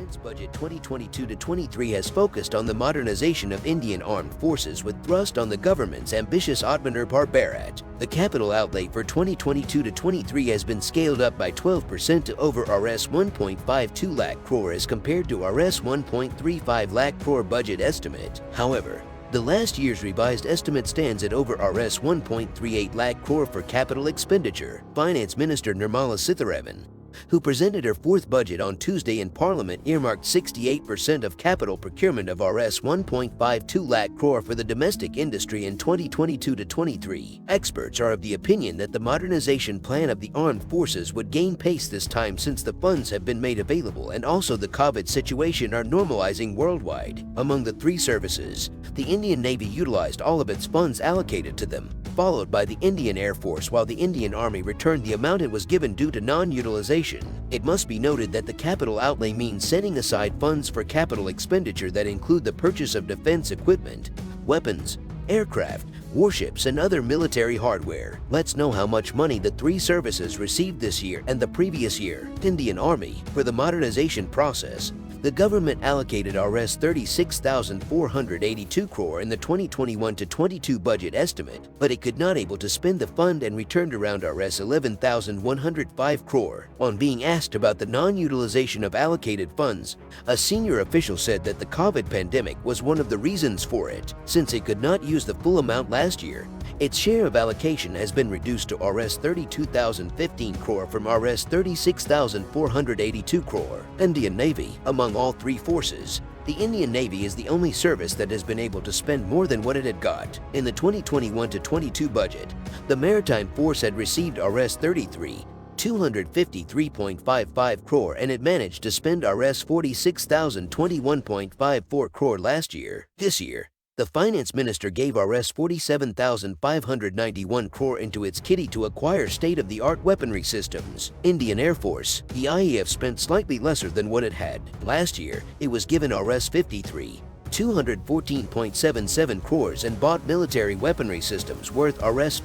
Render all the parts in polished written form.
defense budget 2022-23 has focused on the modernization of Indian armed forces with thrust on the government's ambitious Aatmanirbhar Bharat. The capital outlay for 2022-23 has been scaled up by 12% to over Rs 1.52 lakh crore as compared to Rs 1.35 lakh crore budget estimate. However, the last year's revised estimate stands at over Rs 1.38 lakh crore for capital expenditure. Finance Minister Nirmala Sitharaman, who presented her fourth budget on Tuesday in Parliament, earmarked 68% of capital procurement of Rs 1.52 lakh crore for the domestic industry in 2022-23. Experts are of the opinion that the modernization plan of the armed forces would gain pace this time since the funds have been made available and also the COVID situation are normalizing worldwide. Among the three services, the Indian Navy utilized all of its funds allocated to them, followed by the Indian Air Force, while the Indian Army returned the amount it was given due to non-utilization. It must be noted that the capital outlay means setting aside funds for capital expenditure that include the purchase of defense equipment, weapons, aircraft, warships, and other military hardware. Let's know how much money the three services received this year and the previous year. Indian Army, for the modernization process, the government allocated Rs 36,482 crore in the 2021-22 budget estimate, but it could not able to spend the fund and returned around Rs 11,105 crore. On being asked about the non-utilization of allocated funds, a senior official said that the COVID pandemic was one of the reasons for it. Since it could not use the full amount last year, its share of allocation has been reduced to Rs 32,015 crore from Rs 36,482 crore. Indian Navy, among all three forces, the Indian Navy is the only service that has been able to spend more than what it had got. In the 2021-22 budget, the Maritime Force had received Rs 253.55 crore and it managed to spend Rs 46,021.54 crore last year. This year, the Finance Minister gave Rs 47,591 crore into its kitty to acquire state-of-the-art weaponry systems. Indian Air Force, the IAF spent slightly lesser than what it had. Last year, it was given Rs 214.77 crores and bought military weaponry systems worth Rs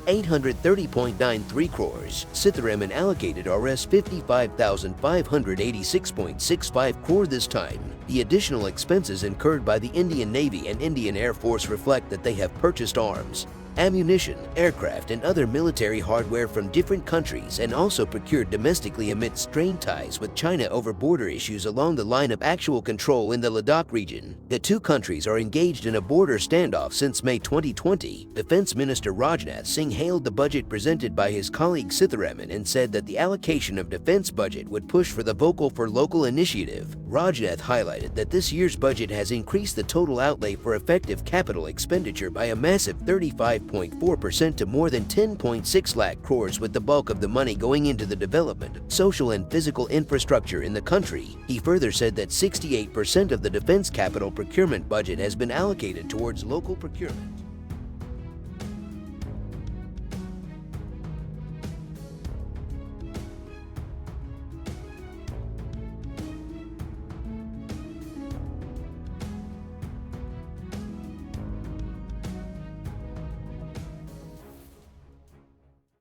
830.93 crores. Sitharaman allocated Rs 55,586.65 crore this time. The additional expenses incurred by the Indian Navy and Indian Air Force reflect that they have purchased arms, ammunition, aircraft, and other military hardware from different countries and also procured domestically amid strained ties with China over border issues along the line of actual control in the Ladakh region. The two countries are engaged in a border standoff since May 2020. Defense Minister Rajnath Singh hailed the budget presented by his colleague Sitharaman and said that the allocation of defense budget would push for the vocal for local initiative. Rajnath highlighted that this year's budget has increased the total outlay for effective capital expenditure by a massive 35.4% to more than 10.6 lakh crores, with the bulk of the money going into the development of social and physical infrastructure in the country. He further said that 68% of the defense capital procurement budget has been allocated towards local procurement.